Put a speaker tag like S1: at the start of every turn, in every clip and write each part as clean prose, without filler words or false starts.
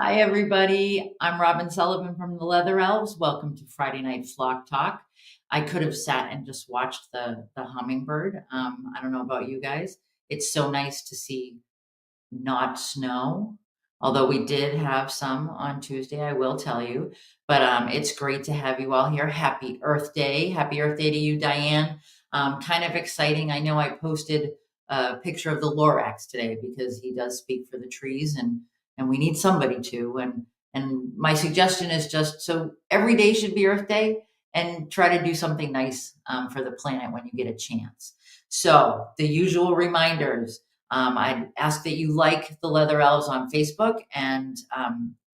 S1: Hi, everybody. I'm Robin Sullivan from the Leather Elves. Welcome to Friday Night Flock Talk. I could have sat and just watched the hummingbird. I don't know about you guys. It's so nice to see not snow, although we did have some on Tuesday, I will tell you. But it's great to have you all here. Happy Earth Day. Happy Earth Day to you, Diane. Kind of exciting. I know I posted a picture of the Lorax today because he does speak for the trees and we need somebody to. And my suggestion is just so every day should be Earth Day and try to do something nice for the planet when you get a chance. So the usual reminders. I'd ask that you like the Leather Elves on Facebook, and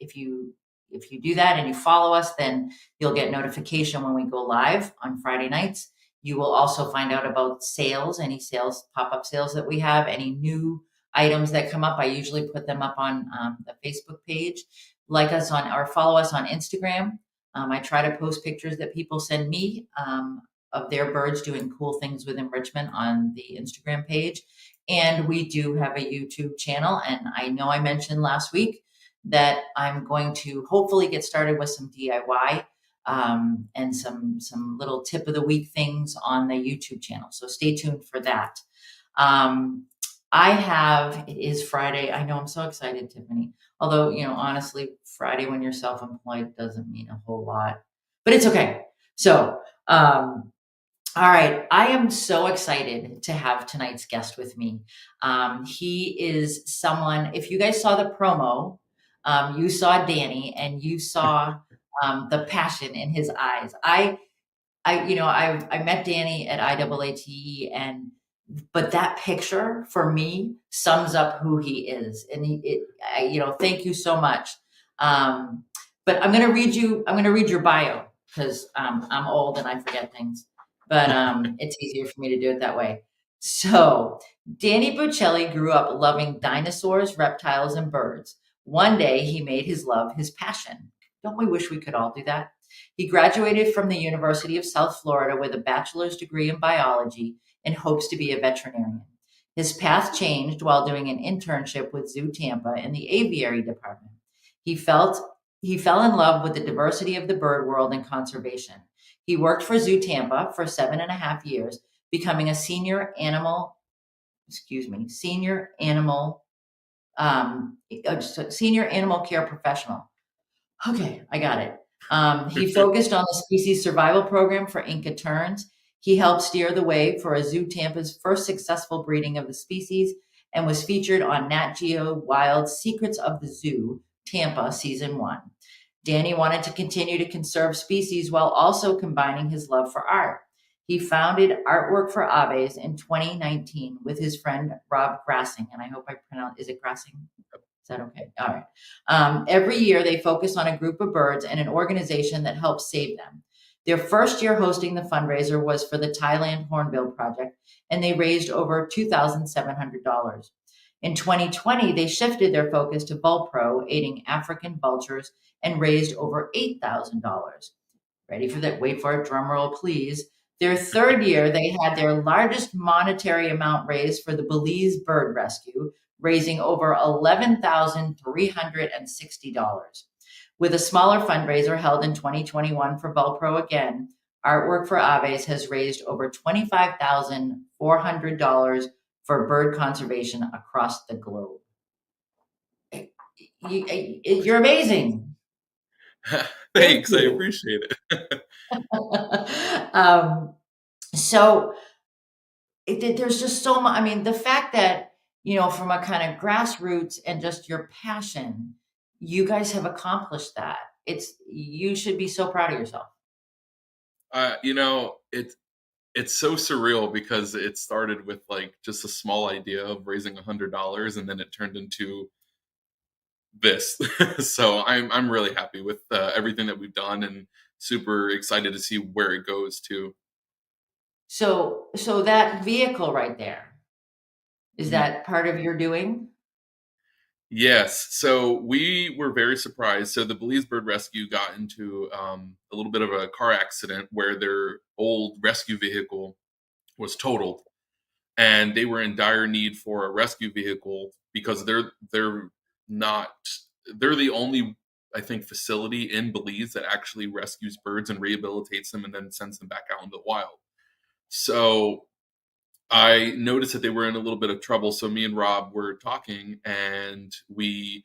S1: if you do that and you follow us, then you'll get notification when we go live on Friday nights. You will also find out about sales, any sales, pop-up sales that we have, any new items that come up. I usually put them up on the Facebook page. Like us on or follow us on Instagram. I try to post pictures that people send me of their birds doing cool things with enrichment on the Instagram page. And we do have a YouTube channel. And I know I mentioned last week that I'm going to hopefully get started with some DIY and some little tip of the week things on the YouTube channel. So stay tuned for that. It is Friday. I know I'm so excited, Tiffany. Although, honestly, Friday when you're self-employed doesn't mean a whole lot, but it's okay. So, all right. I am so excited to have tonight's guest with me. He is someone, if you guys saw the promo, you saw Danny and you saw the passion in his eyes. I met Danny at IAATE but that picture for me sums up who he is. And thank you so much. But I'm going to read your bio because I'm old and I forget things, but it's easier for me to do it that way. So Danny Bucelli grew up loving dinosaurs, reptiles, and birds. One day he made his love his passion. Don't we wish we could all do that? He graduated from the University of South Florida with a bachelor's degree in biology and hopes to be a veterinarian. His path changed while doing an internship with Zoo Tampa in the aviary department. He fell in love with the diversity of the bird world and conservation. He worked for Zoo Tampa for 7.5 years, becoming a senior animal care professional. Okay, I got it. He focused on the species survival program for Inca terns. He helped steer the way for a Zoo Tampa's first successful breeding of the species and was featured on Nat Geo Wild's Secrets of the Zoo, Tampa, Season 1. Danny wanted to continue to conserve species while also combining his love for art. He founded Artwork for Aves in 2019 with his friend Rob Grassing, and I hope I pronounce, is it Grassing? Is that okay? All right. Every year, they focus on a group of birds and an organization that helps save them. Their first year hosting the fundraiser was for the Thailand Hornbill Project, and they raised over $2,700. In 2020, they shifted their focus to Vulpro, aiding African vultures, and raised over $8,000. Ready for that? Wait for it. Drum roll, please. Their third year, they had their largest monetary amount raised for the Belize bird rescue, raising over $11,360. With a smaller fundraiser held in 2021 for Vulpro again, Artwork for Aves has raised over $25,400 for bird conservation across the globe. You're amazing.
S2: Thanks, I appreciate it.
S1: So there's just so much. I mean, the fact that, from a kind of grassroots and just your passion, you guys have accomplished that. You should be so proud of yourself.
S2: It's so surreal because it started with like just a small idea of raising $100, and then it turned into this. So I'm really happy with everything that we've done, and super excited to see where it goes to.
S1: So that vehicle right there, is
S2: Mhm.
S1: that part of your doing?
S2: Yes, so we were very surprised. So the Belize Bird Rescue got into a little bit of a car accident where their old rescue vehicle was totaled, and they were in dire need for a rescue vehicle because they're not they're the only, I think, facility in Belize that actually rescues birds and rehabilitates them and then sends them back out into the wild. So I noticed that they were in a little bit of trouble. So me and Rob were talking, and we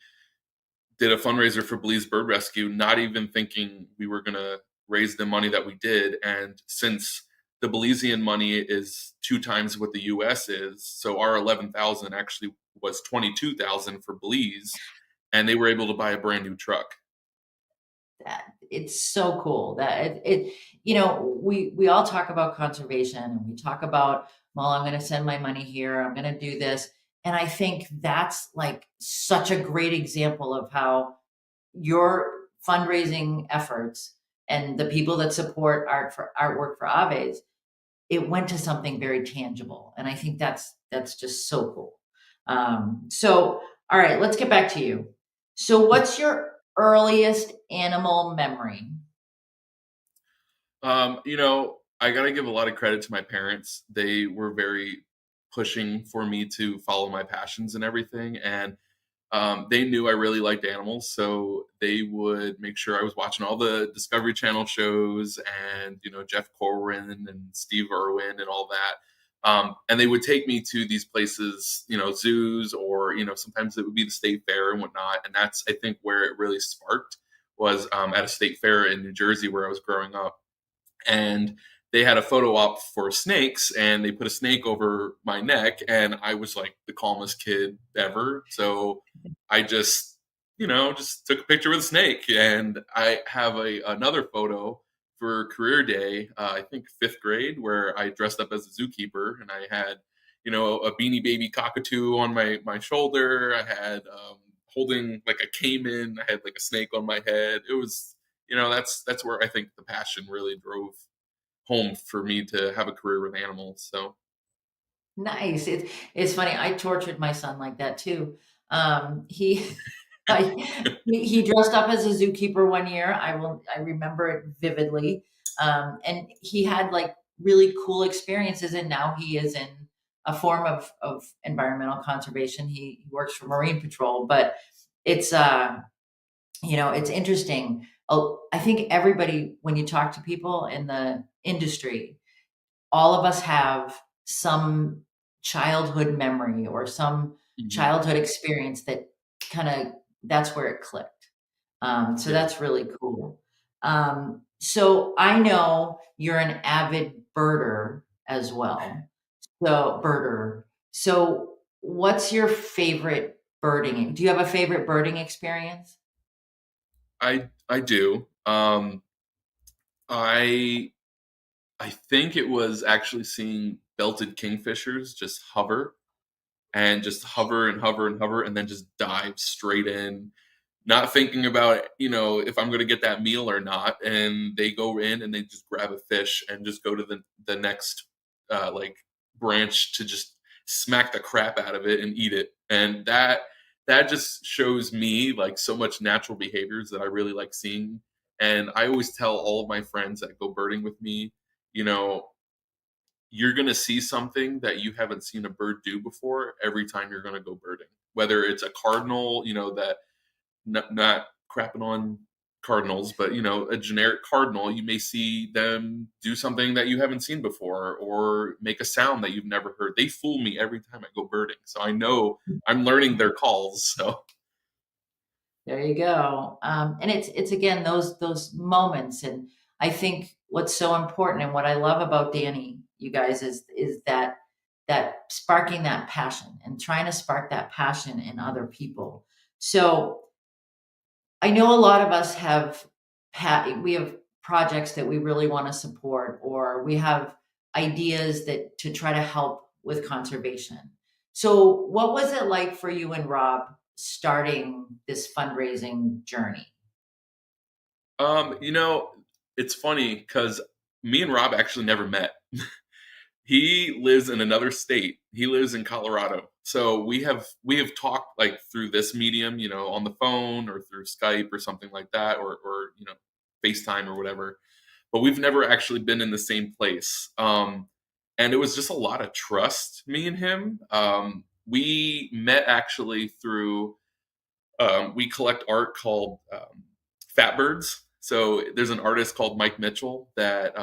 S2: did a fundraiser for Belize Bird Rescue, not even thinking we were going to raise the money that we did. And since the Belizean money is 2 times what the U.S. is, so our 11,000 actually was 22,000 for Belize, and they were able to buy a brand new truck.
S1: That it's so cool that you know, we all talk about conservation and we talk about, well, I'm going to send my money here, I'm going to do this. And I think that's like such a great example of how your fundraising efforts and the people that support artwork for Aves, it went to something very tangible. And I think that's just so cool. So all right, let's get back to you. So what's your earliest animal memory?
S2: I got to give a lot of credit to my parents. They were very pushing for me to follow my passions and everything. And they knew I really liked animals, so they would make sure I was watching all the Discovery Channel shows and, Jeff Corwin and Steve Irwin and all that. And they would take me to these places, zoos, or, sometimes it would be the state fair and whatnot. And that's, I think, where it really sparked was at a state fair in New Jersey where I was growing up. And they had a photo op for snakes, and they put a snake over my neck, and I was like the calmest kid ever. So I just took a picture with a snake. And I have another photo for career day, I think 5th grade, where I dressed up as a zookeeper, and I had a beanie baby cockatoo on my shoulder. I had holding like a caiman. I had like a snake on my head. It was, that's where I think the passion really drove home for me to have a career with animals. So
S1: Nice. It's funny. I tortured my son like that too. He he dressed up as a zookeeper one year. I remember it vividly. And he had like really cool experiences, and now he is in a form of environmental conservation. He works for Marine Patrol, but it's it's interesting. I think everybody, when you talk to people in the industry, all of us have some childhood memory or some
S2: mhm.
S1: childhood experience that kind of, that's where it clicked. So
S2: Yeah,
S1: that's really cool. So I know you're an avid birder as well. So what's your favorite birding? Do you have a favorite birding experience?
S2: I do. I I think it was actually seeing belted kingfishers just hover and just hover and hover and hover and then just dive straight in, not thinking about, if I'm going to get that meal or not. And they go in and they just grab a fish and just go to the next like branch to just smack the crap out of it and eat it. And that just shows me like so much natural behaviors that I really like seeing. And I always tell all of my friends that go birding with me, you know, you're going to see something that you haven't seen a bird do before every time you're going to go birding. Whether it's a cardinal, that not crapping on cardinals, but a generic cardinal, you may see them do something that you haven't seen before or make a sound that you've never heard. They fool me every time I go birding. So I know I'm learning their calls. So
S1: There you go. And it's again those moments, and I think what's so important and what I love about Danny, you guys, is that sparking that passion and trying to spark that passion in other people. So I know a lot of us have we have projects that we really want to support, or we have ideas that to try to help with conservation. So what was it like for you and Rob starting this fundraising journey?
S2: um, you know, it's funny because me and Rob actually never met. He lives in another state. He lives in Colorado. So we have talked like through this medium, on the phone or through Skype or something like that, or FaceTime or whatever. But we've never actually been in the same place. And it was just a lot of trust, me and him. We met actually through We collect art called fat birds. So there's an artist called Mike Mitchell that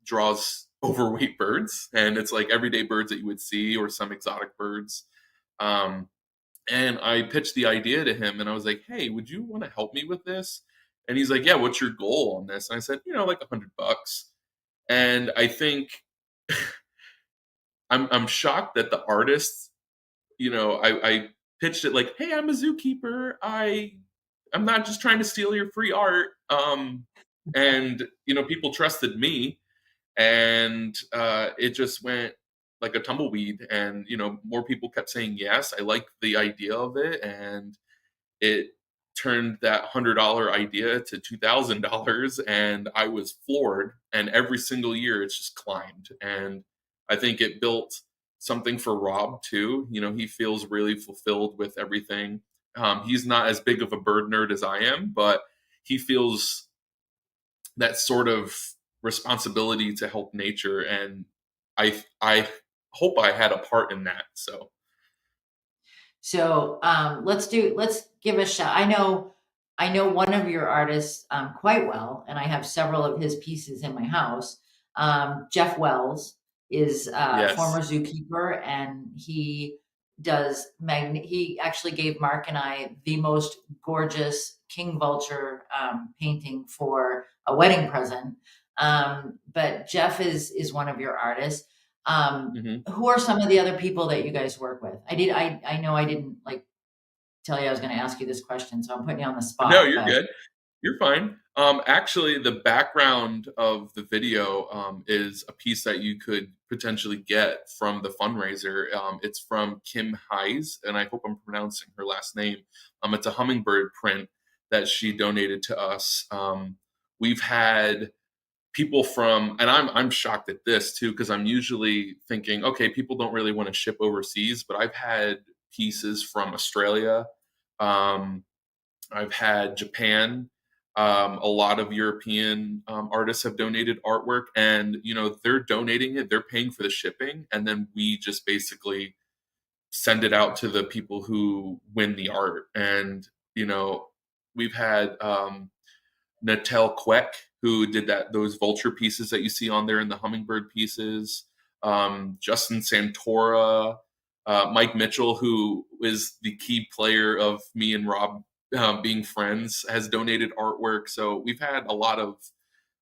S2: draws overweight birds, and it's like everyday birds that you would see or some exotic birds. Um, and I pitched the idea to him, and I was like, "Hey, would you want to help me with this?" And he's like, "Yeah, what's your goal on this?" And I said, like $100. And I think I'm shocked that the artists, I pitched it like, "Hey, I'm a zookeeper. I'm not just trying to steal your free art." And people trusted me, and it just went like a tumbleweed. And more people kept saying yes. I like the idea of it, and it turned that $100 idea to $2,000, and I was floored. And every single year, it's just climbed. And I think it built something for Rob too. He feels really fulfilled with everything. He's not as big of a bird nerd as I am, but he feels that sort of responsibility to help nature, and I hope I had a part in that. So
S1: So let's give a shout. I know one of your artists quite well, and I have several of his pieces in my house. Jeff Wells is a
S2: yes.
S1: former zookeeper, and he actually gave Mark and I the most gorgeous king vulture painting for a wedding present. But Jeff is one of your artists.
S2: Hmm.
S1: Who are some of the other people that you guys work with? I know I didn't like tell you I was going to ask you this question, so I'm putting you on the
S2: No,
S1: spot,
S2: you're
S1: but
S2: good. You're fine. Actually, the background of the video is a piece that you could potentially get from the fundraiser. It's from Kim Heise, and I hope I'm pronouncing her last name. It's a Hummingbird print that she donated to us. We've had people from, and I'm shocked at this too, because I'm usually thinking, okay, people don't really want to ship overseas, but I've had pieces from Australia. Um, I've had Japan. A lot of European artists have donated artwork, and they're donating it. They're paying for the shipping, and then we just basically send it out to the people who win the art. And we've had Natel Queck, who did those vulture pieces that you see on there in the hummingbird pieces. Justin Santora, Mike Mitchell, who is the key player of me and Rob being friends, has donated artwork. So we've had a lot of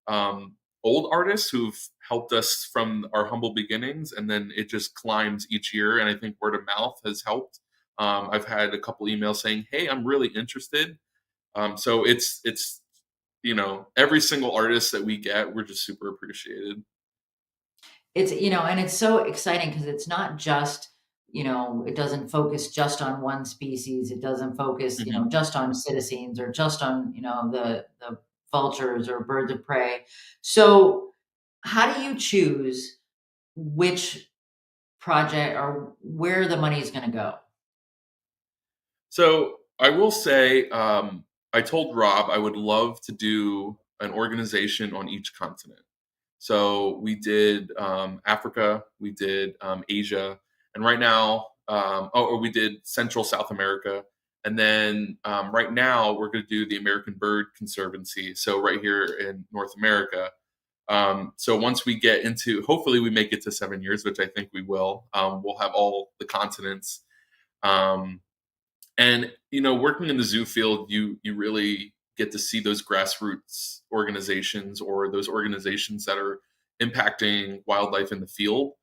S2: um, old artists who've helped us from our humble beginnings, and then it just climbs each year. And I think word of mouth has helped. I've had a couple emails saying, "Hey, I'm really interested." So it's every single artist that we get, we're just super appreciated.
S1: it's and it's so exciting because it's not just it doesn't focus just on one species. It doesn't focus
S2: Hmm.
S1: just on citizens or just on the vultures or birds of prey. So how do you choose which project or where the money is going to go?
S2: So I will say, I told Rob I would love to do an organization on each continent. So we did Africa, we did Asia, and right now, or we did Central South America, and then right now we're going to do the American Bird Conservancy. So right here in North America. So once we get into, hopefully we make it to 7 years, which I think we will. We'll have all the continents. Um, and working in the zoo field, you really get to see those grassroots organizations, or those organizations that are impacting wildlife in the field.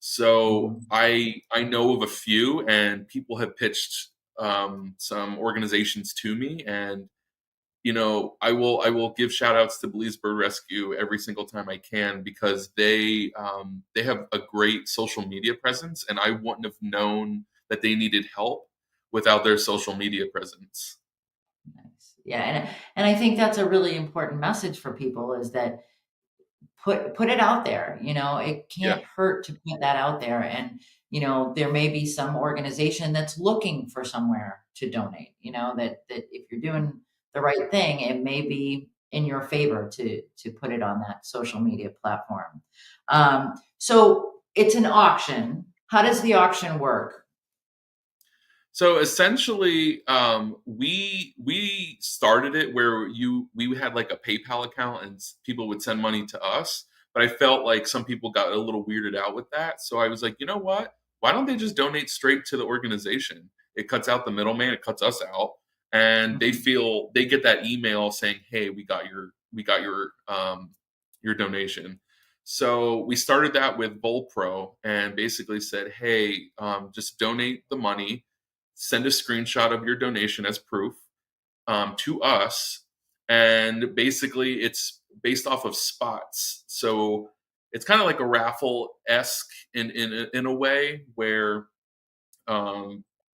S2: So
S1: Mhm.
S2: I know of a few, and people have pitched some organizations to me. And I will give shout outs to Belize Bird Rescue every single time I can, because they have a great social media presence, and I wouldn't have known that they needed help without their social media presence.
S1: Nice. Yeah, and I think that's a really important message for people is that put it out there. It
S2: Yeah.
S1: can't hurt to put that out there. And there may be some organization that's looking for somewhere to donate. That if you're doing the right thing, it may be in your favor to put it on that social media platform. So it's an auction. How does the auction work?
S2: So essentially, we started it where we had like a PayPal account and people would send money to us. But I felt like some people got a little weirded out with that. So I was like, you know what? Why don't they just donate straight to the organization? It cuts out the middleman. It cuts us out, and they
S1: Mhm.
S2: feel they get that email saying, "Hey, we got your donation." So we started that with Pro and basically said, "Hey, just donate the money, send a screenshot of your donation as proof to us." And basically, it's based off of spots. So it's kind of like a raffle esque in a way where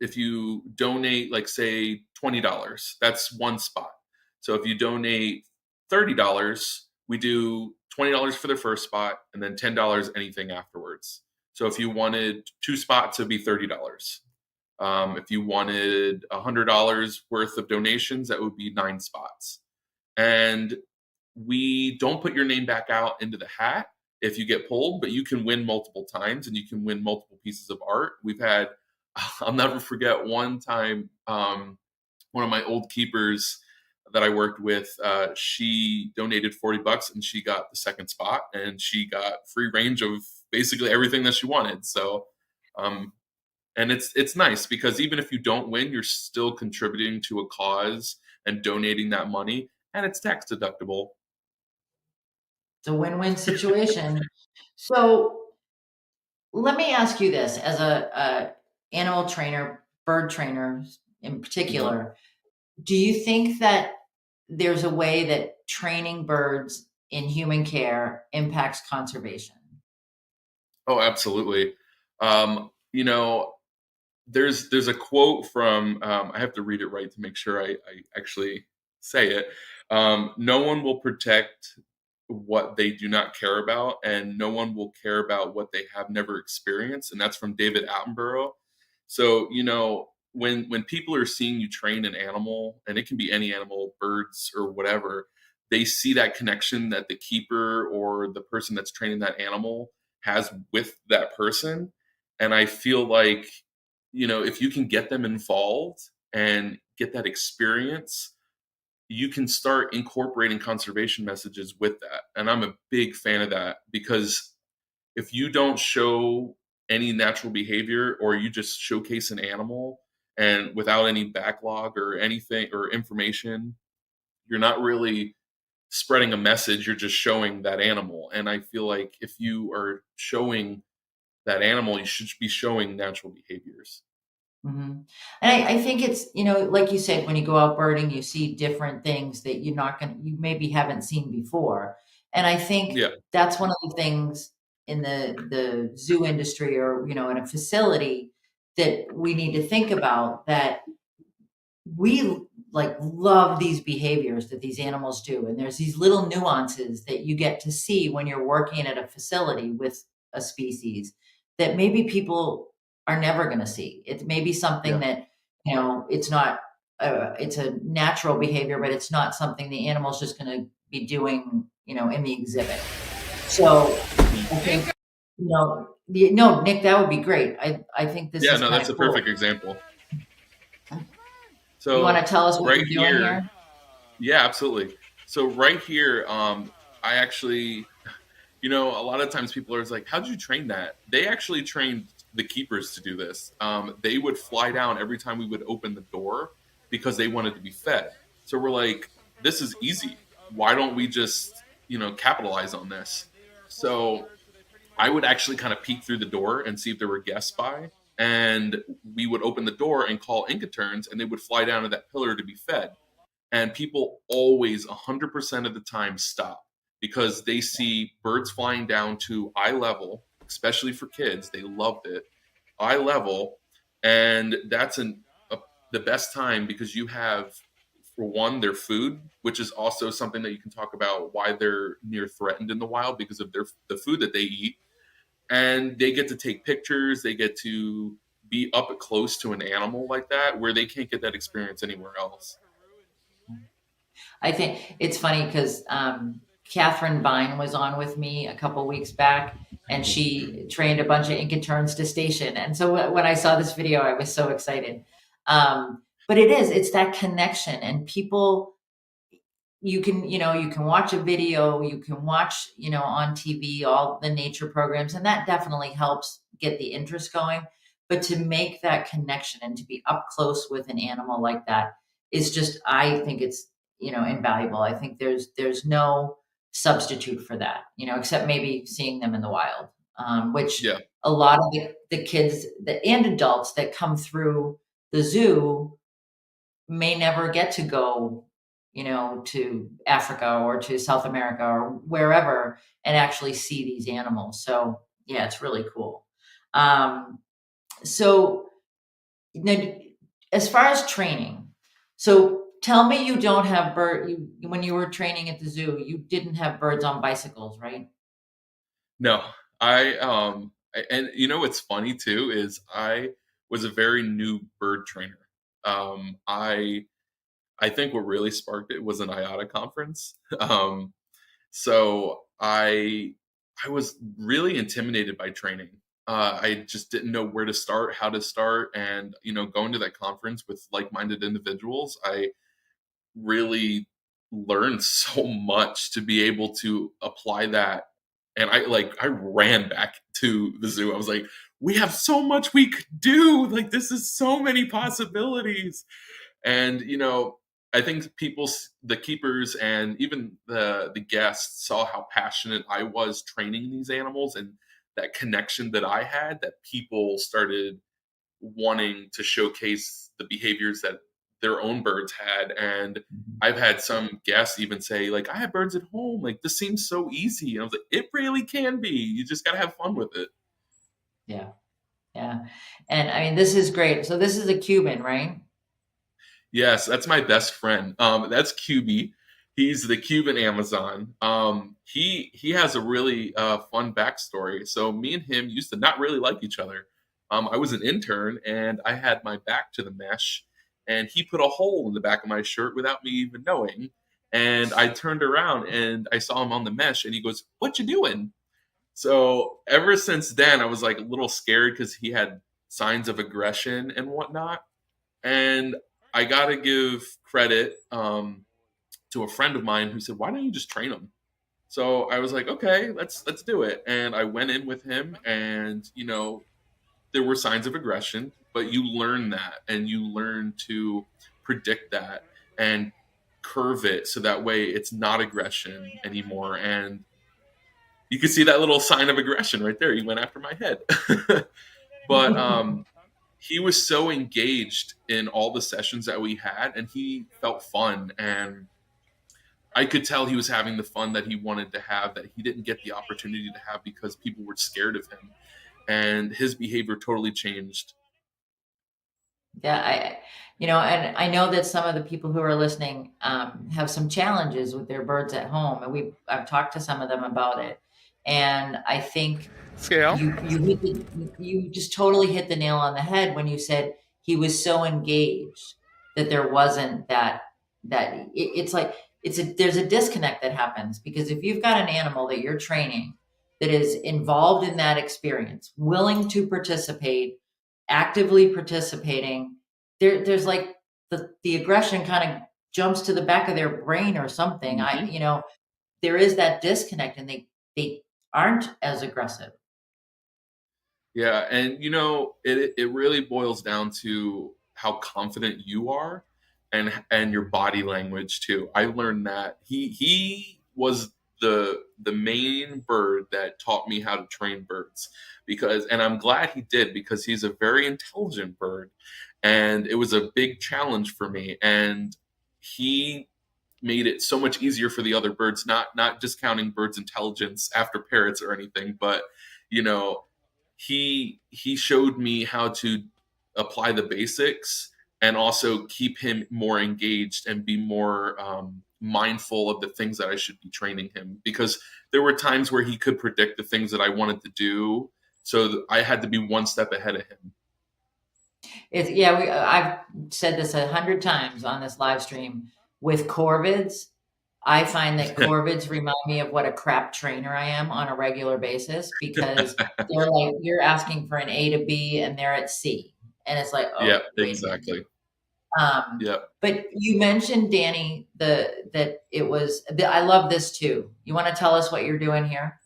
S2: if you donate, like say $20, that's one spot. So if you donate $30, we do $20 for the first spot and then $10 anything afterwards. So if you wanted two spots, it'd be $30. If you wanted $100 worth of donations, that would be 9 spots. And we don't put your name back out into the hat if you get pulled, but you can win multiple times and you can win multiple pieces of art. We've had, I'll never forget one time, one of my old keepers that I worked with, she donated $40 and she got the second spot and she got free range of basically everything that she wanted. So, and it's nice because even if you don't win, you're still contributing to a cause and donating that money, and it's tax deductible.
S1: It's a win-win situation. So let me ask you this as a animal trainer, bird trainer in
S2: Mhm.
S1: particular, do you think that there's a way that training birds in human care impacts conservation?
S2: Oh, absolutely. You know, there's a quote from I have to read it right to make sure I actually say it. No one will protect what they do not care about, and no one will care about what they have never experienced. And that's from David Attenborough. So when people are seeing you train an animal, and it can be any animal, birds or whatever, they see that connection that the keeper or the person that's training that animal has with that person. And I feel like if you can get them involved and get that experience, you can start incorporating conservation messages with that. And I'm a big fan of that because if you don't show any natural behavior or you just showcase an animal and without any backlog or anything or information, you're not really spreading a message, you're just showing that animal. And I feel like if you are showing that animal, you should be showing natural behaviors.
S1: Mhm. And I think it's, like you said, when you go out birding, you see different things that you maybe haven't seen before. And I think
S2: Yeah.
S1: that's one of the things in the zoo industry or, in a facility that we need to think about that we like love these behaviors that these animals do. And there's these little nuances that you get to see when you're working at a facility with a species that maybe people are never going to see. It may be something
S2: Yeah.
S1: that, it's not, it's a natural behavior, but it's not something the animal's just going to be doing, in the exhibit. So I
S2: Mhm.
S1: think, no, Nick, that would be great. I think this
S2: Yeah,
S1: is
S2: no,
S1: kind
S2: that's
S1: of
S2: a
S1: cool.
S2: perfect example.
S1: You want to
S2: So
S1: tell us what
S2: right
S1: you're doing
S2: here,
S1: here?
S2: yeah, absolutely. So right here, I actually, a lot of times people are just like, "How'd you train that?" They actually trained the keepers to do this. They would fly down every time we would open the door because they wanted to be fed. So we're like, "This is easy. Why don't we just, capitalize on this?" So I would actually kind of peek through the door and see if there were guests by. And we would open the door and call Inca turns, and they would fly down to that pillar to be fed. And people always, 100% of the time, stop because they see birds flying down to eye level, especially for kids. They loved it, eye level. And that's the best time because you have, for one, their food, which is also something that you can talk about why they're near threatened in the wild because of the food that they eat, and they get to take pictures, they get to be up close to an animal like that where they can't get that experience anywhere else.
S1: I think it's funny because Catherine Vine was on with me a couple weeks back, and she trained a bunch of Inca terns to station. And so when I saw this video, I was so excited. But it's that connection, and people, you can watch a video, you can watch, on TV, all the nature programs, and that definitely helps get the interest going. But to make that connection and to be up close with an animal like that is just, I think it's, invaluable. I think there's no substitute for that, except maybe seeing them in the wild, which
S2: Yeah.
S1: a lot of the kids and adults that come through the zoo may never get to go, to Africa or to South America or wherever and actually see these animals. So yeah, it's really cool. So now, as far as training, so tell me you don't have when you were training at the zoo, you didn't have birds on bicycles, right?
S2: No, and what's funny too is I was a very new bird trainer. I think what really sparked it was an IATA conference. So I was really intimidated by training. I just didn't know where to start, how to start, and going to that conference with like-minded individuals, I really learned so much to be able to apply that. And I ran back to the zoo. I was like, we have so much we could do. Like, this is so many possibilities. And I think the keepers, and even the guests saw how passionate I was training these animals, and that connection that I had, that people started wanting to showcase the behaviors that their own birds had. And I've had some guests even say, like, I have birds at home, like, this seems so easy. And I was like, it really can be. You just got to have fun with it.
S1: Yeah. Yeah. And I mean, this is great. So this is a Cuban, right?
S2: Yes, that's my best friend. That's QB. He's the Cuban Amazon. He has a really fun backstory. So me and him used to not really like each other. I was an intern and I had my back to the mesh, and he put a hole in the back of my shirt without me even knowing. And I turned around and I saw him on the mesh, and he goes, "What you doing?" So ever since then, I was like a little scared because he had signs of aggression and whatnot. And I got to give credit to a friend of mine who said, "Why don't you just train him?" So I was like, "Okay, let's do it." And I went in with him, and there were signs of aggression, but you learn that, and you learn to predict that and curve it so that way it's not aggression anymore. And you can see that little sign of aggression right there. He went after my head. But he was so engaged in all the sessions that we had, and he felt fun, and I could tell he was having the fun that he wanted to have, that he didn't get the opportunity to have because people were scared of him, and his behavior totally changed.
S1: Yeah, and I know that some of the people who are listening have some challenges with their birds at home, and I've talked to some of them about it, and I think
S3: Scale.
S1: you just totally hit the nail on the head when you said he was so engaged that there wasn't it's like there's a disconnect that happens, because if you've got an animal that you're training that is involved in that experience, willing to participate, actively participating, there's like the aggression kind of jumps to the back of their brain or something.
S2: Mhm.
S1: There is that disconnect, and they aren't as aggressive.
S2: Yeah, and it really boils down to how confident you are, and your body language too. I learned that he was the main bird that taught me how to train birds, and I'm glad he did, because he's a very intelligent bird, and it was a big challenge for me, and he made it so much easier for the other birds, not discounting birds' intelligence after parrots or anything, but you know he showed me how to apply the basics, and also keep him more engaged and be more mindful of the things that I should be training him, because there were times where he could predict the things that I wanted to do, so I had to be one step ahead of him.
S1: Yeah, I've said this 100 times on this live stream with corvids. I find that corvids remind me of what a crap trainer I am on a regular basis, because they're like, you're asking for an A to B and they're at C. And it's like,
S2: Yeah,
S1: oh, wait a minute.
S2: exactly.
S1: Um,
S2: Yep.
S1: but you mentioned, Danny, that it was, I love this too. You want to tell us what you're doing here?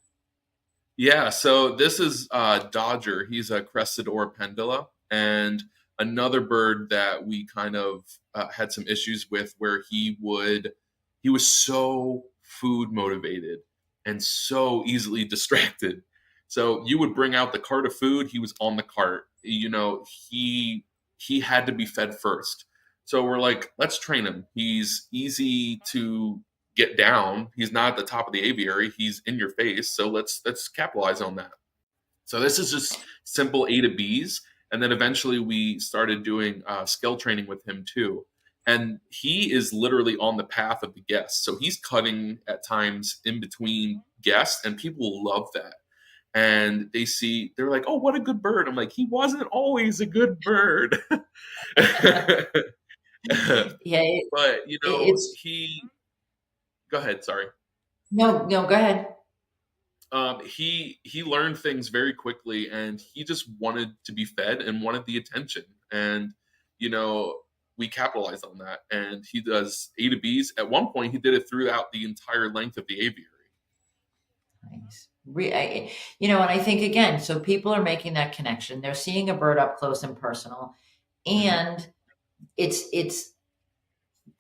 S2: Yeah, so this is Dodger. He's a crested pendula, and another bird that we kind of had some issues with, where he was so food motivated and so easily distracted. So you would bring out the cart of food, he was on the cart. He had to be fed first. So we're like, let's train him. He's easy to get down. He's not at the top of the aviary. He's in your face. So let's capitalize on that. So this is just simple A to B's, and then eventually we started doing skill training with him too. And he is literally on the path of the guests. So he's cutting at times in between guests, and people love that. And they're like, "Oh, what a good bird!" I'm like, "He wasn't always a good bird."
S1: Yeah,
S2: But
S1: it's
S2: go ahead. Sorry.
S1: no, no, go ahead.
S2: He learned things very quickly, and he just wanted to be fed and wanted the attention. And you know, we capitalized on that. And he does A to B's. At one point, he did it throughout the entire length of the aviary.
S1: Nice. And I think again, so people are making that connection. They're seeing a bird up close and personal,
S2: Hmm.
S1: and it's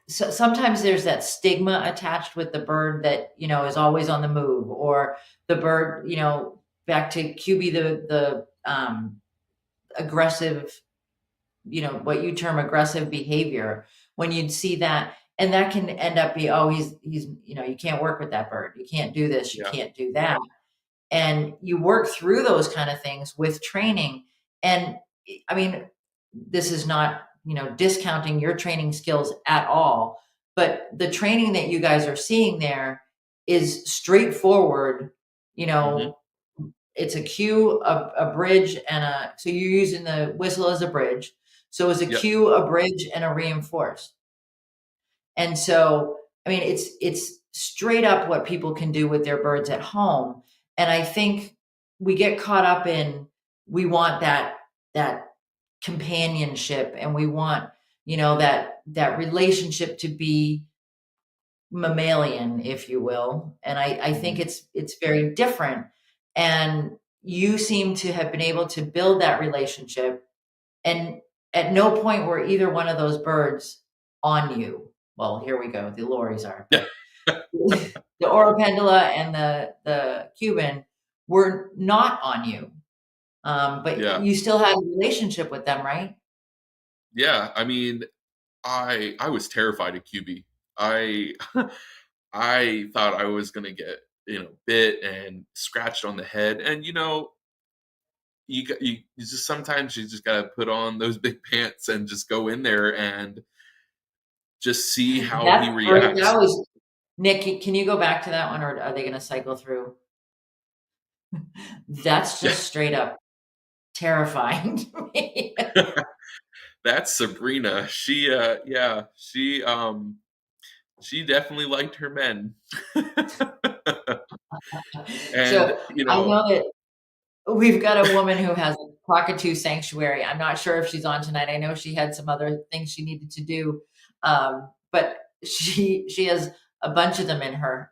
S1: so sometimes there's that stigma attached with the bird that is always on the move, or the bird, back to QB, the aggressive, what you term aggressive behavior. When you'd see that, and that can end up be, oh, he's you can't work with that bird, you can't do this, you
S2: Yeah.
S1: can't do that. And you work through those kind of things with training. And I mean, this is not, discounting your training skills at all, but the training that you guys are seeing there is straightforward. you
S2: Hmm.
S1: know it's a cue, a bridge, and so you're using the whistle as a bridge. So it's a
S2: Yep.
S1: cue, a bridge, and a reinforce. And so, I mean, it's straight up what people can do with their birds at home. And I think we get caught up in, we want that companionship, and we want, that relationship to be mammalian, if you will. And I think
S2: Hmm.
S1: it's very different. And you seem to have been able to build that relationship, and at no point were either one of those birds on you. Well, here we go. The lories are,
S2: Yeah.
S1: but the Oropendula and the Cuban were not on you. But
S2: Yeah.
S1: you still had a relationship with them, right?
S2: Yeah. I mean, I was terrified of QB. I I thought I was gonna get bit and scratched on the head, and you just sometimes you just gotta put on those big pants and just go in there and just see how he
S1: That
S2: reacts.
S1: was Nick. Can you go back to that one, or are they going to cycle through? That's
S2: Yeah.
S1: just straight up terrifying to me.
S2: That's Sabrina. She definitely liked her men. And,
S1: So I know that we've got a woman who has a cockatoo sanctuary. I'm not sure if she's on tonight. I know she had some other things she needed to do, but she has a bunch of them in her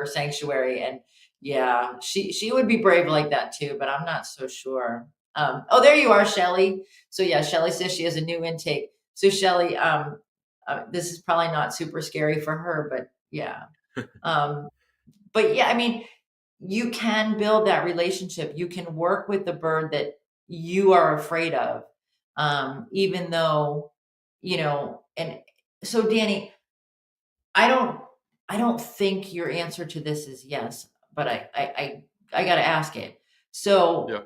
S1: sanctuary, and yeah, she would be brave like that too. But I'm not so sure. Oh, there you are, Shelly. So yeah, Shelly says she has a new intake. So Shelly, this is probably not super scary for her, but yeah. Um, but yeah, I mean, you can build that relationship. You can work with the bird that you are afraid of, even though, and so Danny, I don't, I don't think your answer to this is yes, but I got to ask it.
S2: Yeah.
S1: So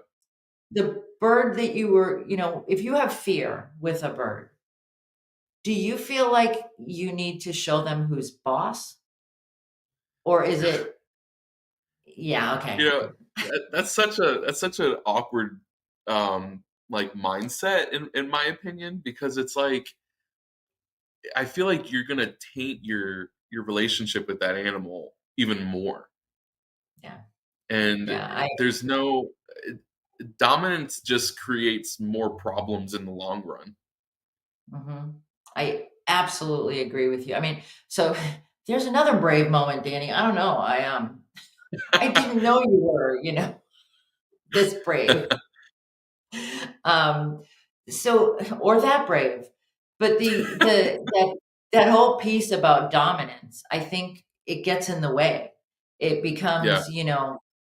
S1: the bird that you were, if you have fear with a bird, do you feel like you need to show them who's boss, or is it, yeah,
S2: You
S1: okay.
S2: know, that's such an awkward, like, mindset in my opinion, because it's like, I feel like you're gonna taint your relationship with that animal even more.
S1: Yeah.
S2: And
S1: Yeah, I
S2: there's no dominance just creates more problems in the long run.
S1: Mhm. I absolutely agree with you. I mean, so there's another brave moment, Danny. I don't know. I didn't know you were, this brave. Um, so or that brave. But that whole piece about dominance, I think it gets in the way. It
S2: Yeah.
S1: becomes,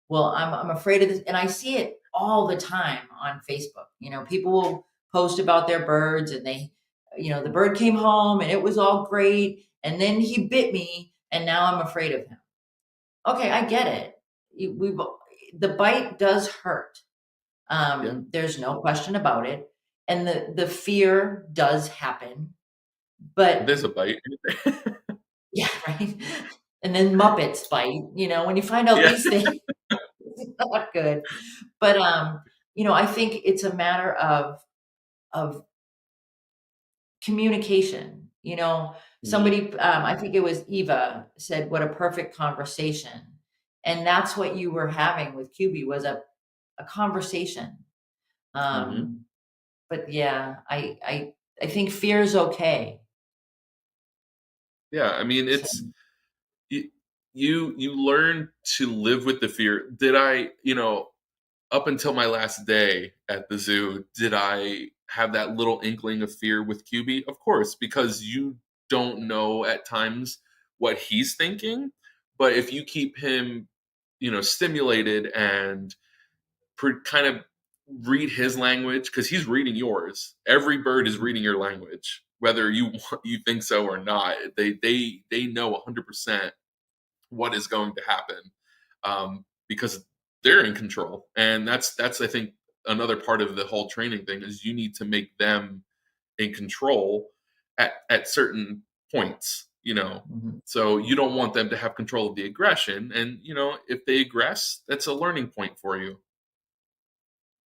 S1: well, I'm afraid of this, and I see it all the time on Facebook. People will post about their birds, and the bird came home and it was all great, and then he bit me, and now I'm afraid of him. Okay, I get it. The bite does hurt.
S2: Yeah.
S1: There's no question about it. And the fear does happen, but
S2: There's a bite.
S1: yeah, right? And then Muppets bite, when you find out
S2: Yeah.
S1: these things, it's not good. But, I think it's a matter of communication.
S2: Mhm.
S1: Somebody, I think it was Eva said, "What a perfect conversation." And that's what you were having with QB was a conversation.
S2: Mhm.
S1: Um, but yeah, I think fear is okay.
S2: Yeah, I mean,
S1: So
S2: you you learn to live with the fear. Did I, up until my last day at the zoo, did I have that little inkling of fear with QB? Of course, because you don't know at times what he's thinking. But if you keep him, stimulated and kind of read his language, because he's reading yours. Every bird is
S1: mhm,
S2: reading your language, whether you think so or not. They know 100% what is going to happen, because they're in control, and that's I think another part of the whole training thing is you need to make them in control at certain points.
S1: mhm.
S2: So you don't want them to have control of the aggression, and if they aggress, that's a learning point for you.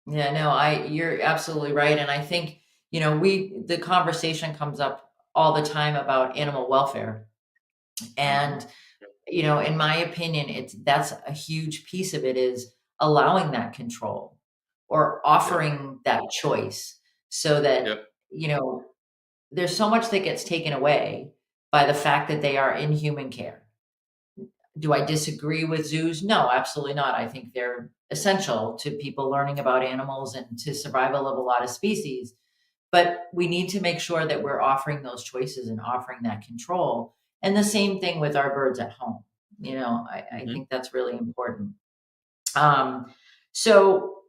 S1: Yeah, no, you're absolutely right. And I think, the conversation comes up all the time about animal welfare.
S2: Hmm.
S1: And, in my opinion, that's a huge piece of it is allowing that control or
S2: Yep.
S1: offering that choice so that,
S2: Yep.
S1: you know, there's so much that gets taken away by the fact that they are in human care. Do I disagree with zoos? No, absolutely not. I think they're essential to people learning about animals and to survival of a lot of species. But we need to make sure that we're offering those choices and offering that control. And the same thing with our birds at home. I
S2: Hmm.
S1: think that's really important. Um, so,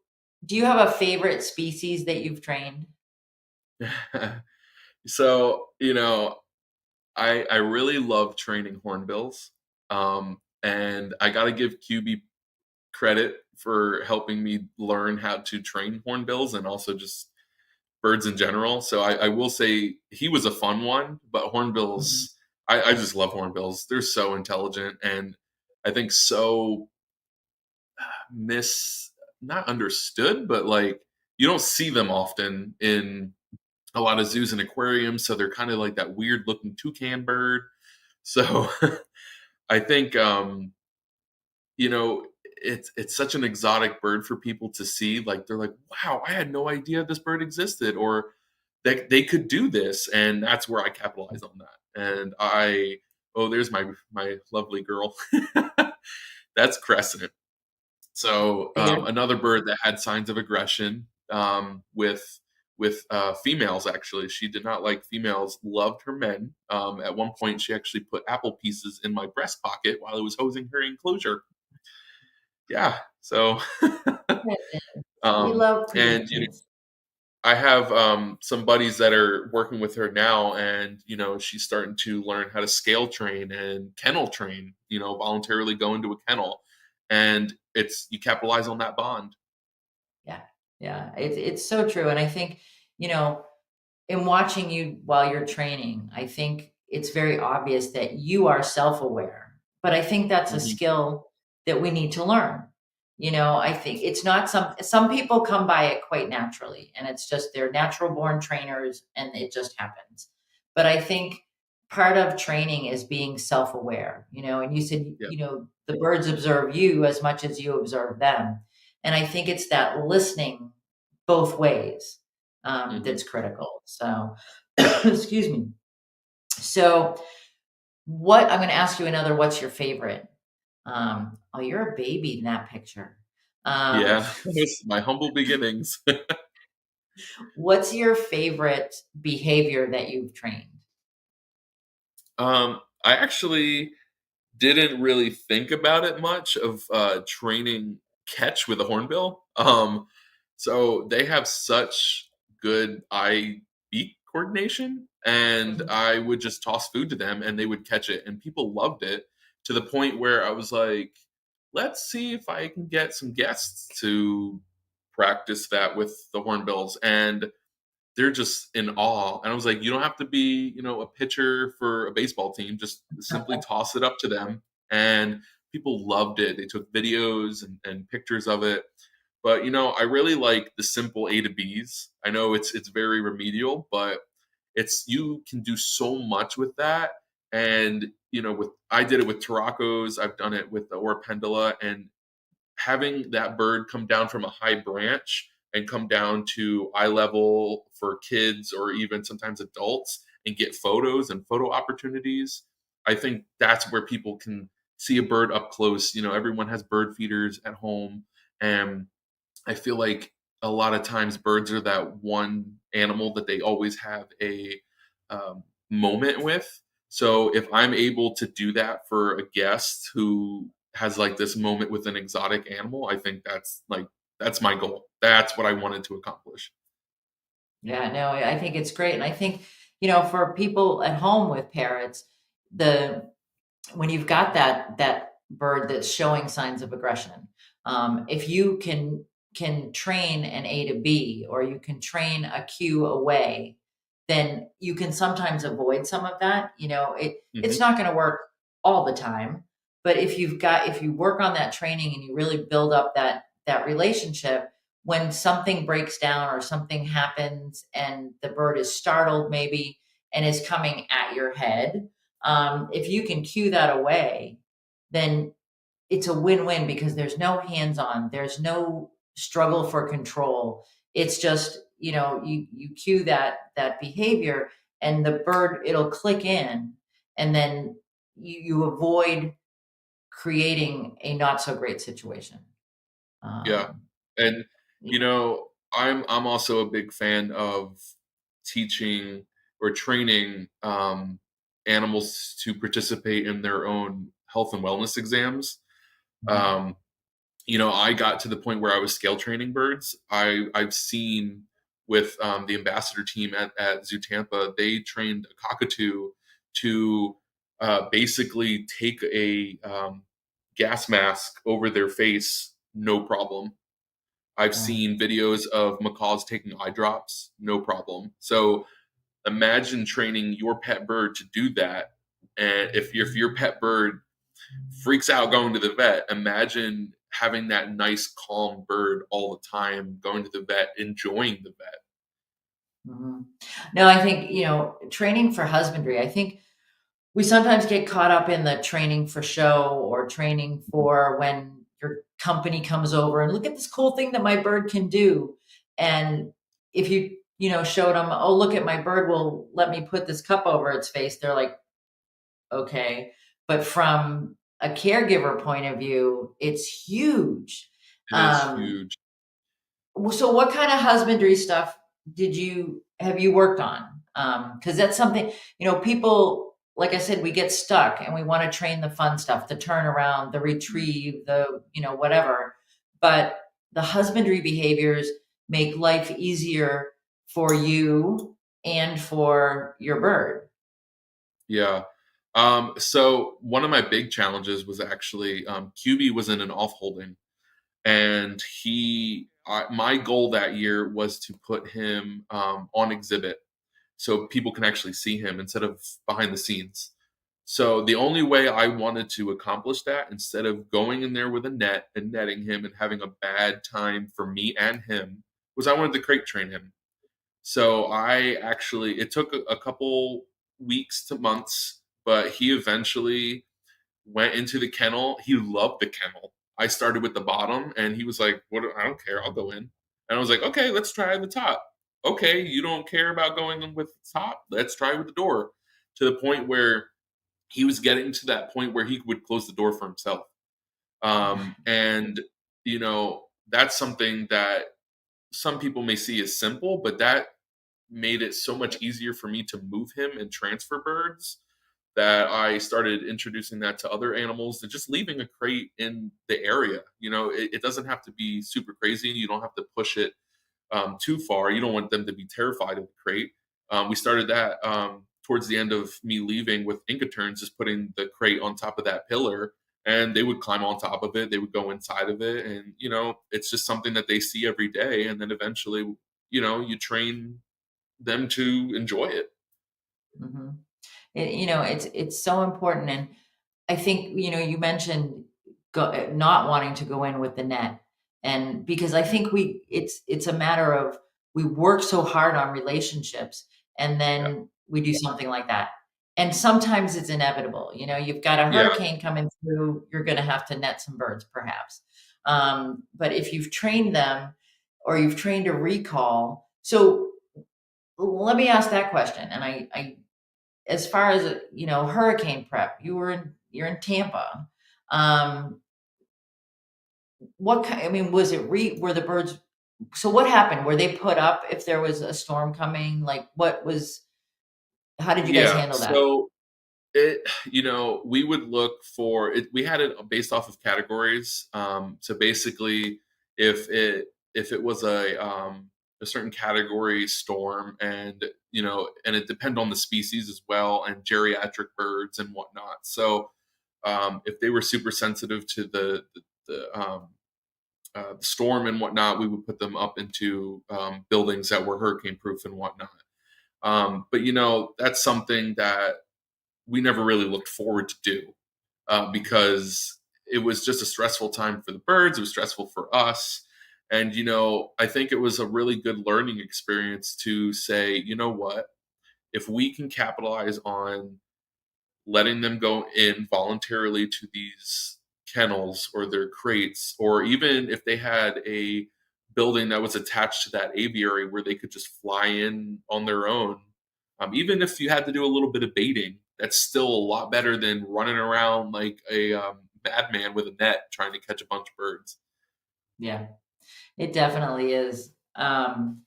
S1: do you have a favorite species that you've trained?
S2: So, I really love training hornbills. And I got to give QB credit for helping me learn how to train hornbills and also just birds in general. So I will say he was a fun one, but
S1: Mhm.
S2: hornbills, I just love hornbills. They're so intelligent and I think so mis not understood, but like you don't see them often in a lot of zoos and aquariums. So they're kind of like that weird looking toucan bird. So I think it's such an exotic bird for people to see. Like they're like, wow, I had no idea this bird existed, or they could do this, and that's where I capitalize on that. And there's my lovely girl. That's Crescent. So
S1: You're
S2: another bird that had signs of aggression, with females. Actually, she did not like females. Loved her men. At one point, she actually put apple pieces in my breast pocket while I was hosing her enclosure. Yeah. So,
S1: we love
S2: and
S1: peanuts.
S2: I have some buddies that are working with her now, and she's starting to learn how to scale train and kennel train. Voluntarily go into a kennel, and it's you capitalize on that bond.
S1: Yeah, yeah, it's so true. And I think, you know, in watching you while you're training, I think it's very obvious that you are self-aware. But I think that's a
S2: Hmm.
S1: skill that we need to learn. I think it's not some people come by it quite naturally, and it's just they're natural born trainers and it just happens. But I think part of training is being self-aware, and you said,
S2: Yeah.
S1: the birds observe you as much as you observe them. And I think it's that listening both ways
S2: Hmm.
S1: that's critical. So, Excuse me. So, what I'm going to ask you another. What's your favorite? Oh, you're a baby in that picture. Um,
S2: Yeah, it's my humble beginnings.
S1: what's your favorite behavior that you've trained?
S2: I actually didn't really think about it much of training catch with a hornbill. So they have such good eye beak coordination, and
S1: Mhm.
S2: I would just toss food to them and they would catch it, and people loved it to the point where I was like, let's see if I can get some guests to practice that with the hornbills. And they're just in awe. And I was like, you don't have to be, a pitcher for a baseball team. Just simply toss it up to them. And people loved it. They took videos and pictures of it. But I really like the simple A to B's. I know it's very remedial, but it's you can do so much with that. And with I did it with Taracos, I've done it with the Orpendula, and having that bird come down from a high branch and come down to eye level for kids or even sometimes adults and get photos and photo opportunities. I think that's where people can see a bird up close. Everyone has bird feeders at home, and I feel like a lot of times birds are that one animal that they always have a moment with. So if I'm able to do that for a guest who has like this moment with an exotic animal, I think that's my goal. That's what I wanted to accomplish.
S1: Yeah, no, I think it's great. And I think, for people at home with parrots, the when you've got that bird that's showing signs of aggression, if you can train an A to B, or you can train a cue away, then you can sometimes avoid some of that. It's
S2: Hmm.
S1: not going to work all the time, but if you work on that training and you really build up that relationship, when something breaks down or something happens and the bird is startled maybe and is coming at your head, if you can cue that away, then it's a win-win, because there's no hands-on, there's no struggle for control. It's just, you cue that behavior, and the bird, it'll click in, and then you avoid creating a not so great situation.
S2: Yeah.
S1: Um,
S2: And
S1: yeah.
S2: I'm also a big fan of teaching or training animals to participate in their own health and wellness exams.
S1: Mhm.
S2: Um, I got to the point where I was scale training birds. I've seen with the ambassador team at Zoo Tampa, they trained a cockatoo to basically take a gas mask over their face, no problem. I've
S1: Uh,
S2: seen videos of macaws taking eye drops, no problem. So imagine training your pet bird to do that. And if your pet bird freaks out going to the vet, imagine having that nice, calm bird all the time, going to the vet, enjoying the vet.
S1: mhm. No, I think, training for husbandry, I think we sometimes get caught up in the training for show, or training for when your company comes over and look at this cool thing that my bird can do. And if showed them, oh, look at my bird, will let me put this cup over its face, they're like, okay. But from a caregiver point of view, it's huge.
S2: It is
S1: Um,
S2: huge.
S1: so what kind of husbandry stuff have you worked on? Because that's something, people, like I said, we get stuck and we want to train the fun stuff, the turnaround, the retrieve, the, whatever. But the husbandry behaviors make life easier for you and for your bird.
S2: Yeah. So one of my big challenges was actually QB was in an off holding, and my goal that year was to put him on exhibit so people can actually see him instead of behind the scenes. So the only way I wanted to accomplish that, instead of going in there with a net and netting him and having a bad time for me and him, was I wanted to crate train him. So it took a couple weeks to months, but he eventually went into the kennel. He loved the kennel. I started with the bottom, and he was like, "What? I don't care. I'll go in." And I was like, "Okay, let's try the top." okay, you don't care about going with the top, let's try with the door, to the point where he was getting to that point where he would close the door for himself. And that's something that some people may see as simple, but that made it so much easier for me to move him and transfer birds, that I started introducing that to other animals, and just leaving a crate in the area. It doesn't have to be super crazy, and you don't have to push it too far. You don't want them to be terrified of the crate. We started that towards the end of me leaving with Inca terns, just putting the crate on top of that pillar, and they would climb on top of it. They would go inside of it, and it's just something that they see every day, and then eventually, you train them to enjoy it.
S1: Hmm. It's so important. And I think, you mentioned not wanting to go in with the net. And because I think it's a matter of, we work so hard on relationships, and
S2: Yeah,
S1: then we do something like that. And sometimes it's inevitable. You've got a
S2: yeah,
S1: hurricane coming through, you're going to have to net some birds, perhaps. But if you've trained them, or you've trained a recall. So let me ask that question. And as far as, hurricane prep, you're in Tampa. Um, I mean, was it were the birds, so what happened? Were they put up if there was a storm coming? Like, how did you guys
S2: yeah.
S1: handle that?
S2: So we would look for it. We had it based off of categories. So basically, if it was a certain category storm, and it depend on the species as well, and geriatric birds and whatnot. So if they were super sensitive to the storm and whatnot, we would put them up into buildings that were hurricane proof and whatnot. But that's something that we never really looked forward to do, because it was just a stressful time for the birds. It was stressful for us. And, I think it was a really good learning experience to say, you know what, if we can capitalize on letting them go in voluntarily to these kennels or their crates, or even if they had a building that was attached to that aviary where they could just fly in on their own, even if you had to do a little bit of baiting, that's still a lot better than running around like a madman with a net trying to catch a bunch of birds.
S1: Yeah, it definitely is. And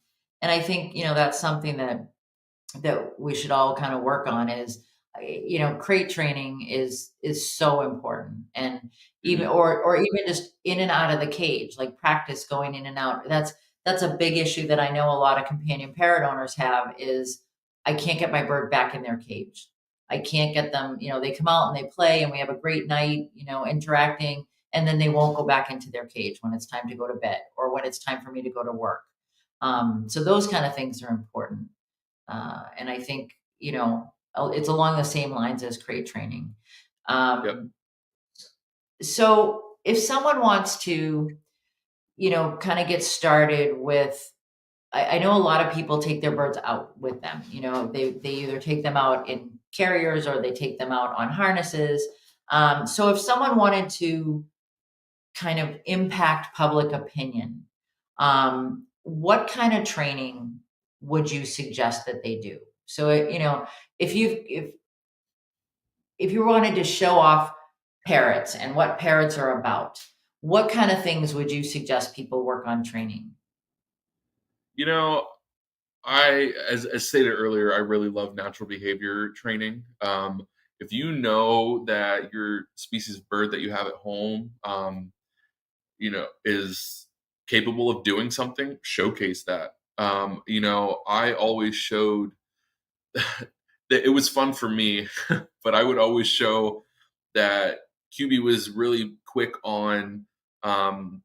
S1: I think, that's something that we should all kind of work on is, crate training is so important. And even,
S2: Hmm.
S1: or even just in and out of the cage, like practice going in and out. That's a big issue that I know a lot of companion parrot owners have, is I can't get my bird back in their cage. I can't get them, they come out and they play and we have a great night, interacting, and then they won't go back into their cage when it's time to go to bed, or when it's time for me to go to work. So those kind of things are important. And I think, it's along the same lines as crate training.
S2: Yep.
S1: Um, so if someone wants to, kind of get started with, I know a lot of people take their birds out with them. They either take them out in carriers, or they take them out on harnesses. So if someone wanted to kind of impact public opinion, what kind of training would you suggest that they do? So, if you if you wanted to show off parrots and what parrots are about, what kind of things would you suggest people work on training?
S2: You know, as stated earlier, I really love natural behavior training. If you know that your species of bird that you have at home, is capable of doing something, showcase that. I always showed that it was fun for me, but I would always show that QB was really quick on um,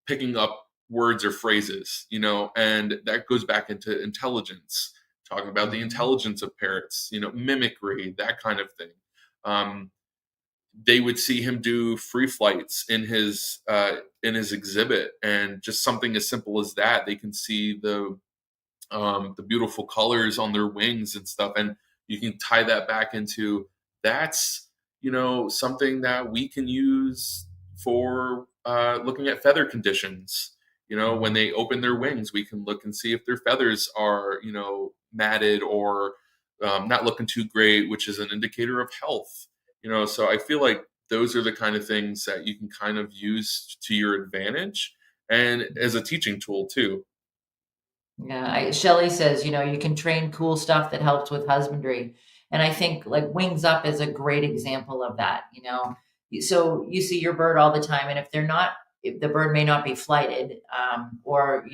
S2: picking up words or phrases, and that goes back into intelligence, talking about the
S1: Mhm.
S2: intelligence of parrots, mimicry, that kind of thing. Um, they would see him do free flights in his exhibit, and just something as simple as that, they can see the beautiful colors on their wings and stuff, and you can tie that back into that's something that we can use for looking at feather conditions. When they open their wings, we can look and see if their feathers are, matted or not looking too great, which is an indicator of health. So I feel like those are the kind of things that you can kind of use to your advantage and as a teaching tool too.
S1: Yeah, Shelley says, you can train cool stuff that helps with husbandry. And I think like Wings Up is a great example of that. So you see your bird all the time, and if the bird may not be flighted, or,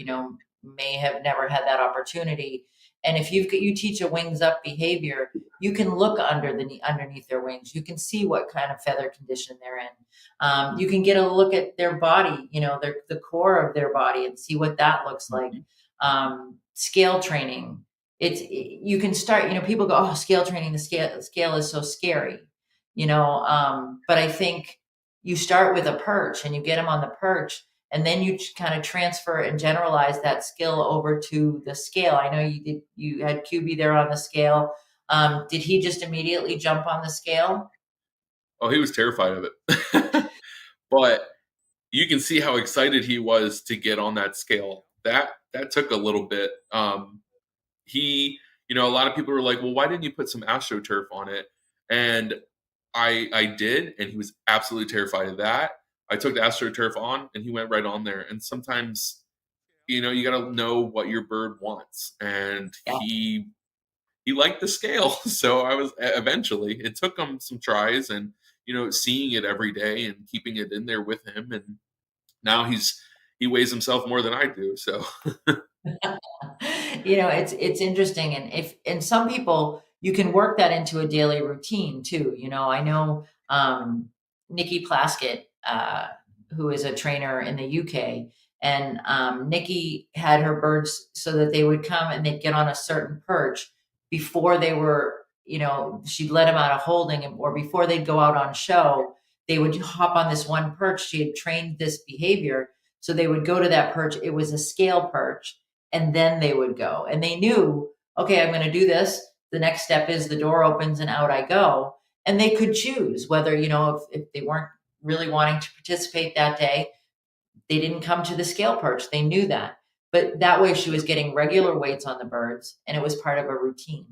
S1: may have never had that opportunity. And if you teach a Wings Up behavior, you can look underneath their wings. You can see what kind of feather condition they're in. You can get a look at their body, the core of their body, and see what that looks like.
S2: Mhm.
S1: Scale training. You can start, people go, oh, scale training, the scale is so scary, but I think you start with a perch and you get them on the perch, and then you kind of transfer and generalize that skill over to the scale. I know you had QB there on the scale. Did he just immediately jump on the scale?
S2: Oh, he was terrified of it. But you can see how excited he was to get on that scale. That took a little bit. He, a lot of people were like, "Well, why didn't you put some AstroTurf on it?" And I did, and he was absolutely terrified of that. I took the AstroTurf on, and he went right on there. And sometimes, you got to know what your bird wants, and
S1: Yeah.
S2: he liked the scale. So I was eventually. It took him some tries, and seeing it every day and keeping it in there with him, and now he weighs himself more than I do. So
S1: It's interesting, and some people, you can work that into a daily routine too. I know Nikki Plaskett, who is a trainer in the UK, and Nikki had her birds so that they would come and they'd get on a certain perch before they were, she'd let them out of holding, or before they'd go out on show, they would hop on this one perch. She had trained this behavior, so they would go to that perch. It was a scale perch, and then they would go, and they knew, okay, I'm going to do this. The next step is the door opens and out I go. And they could choose whether, if they weren't really wanting to participate that day, they didn't come to the scale perch. They knew that. But that way she was getting regular weights on the birds, and it was part of a routine.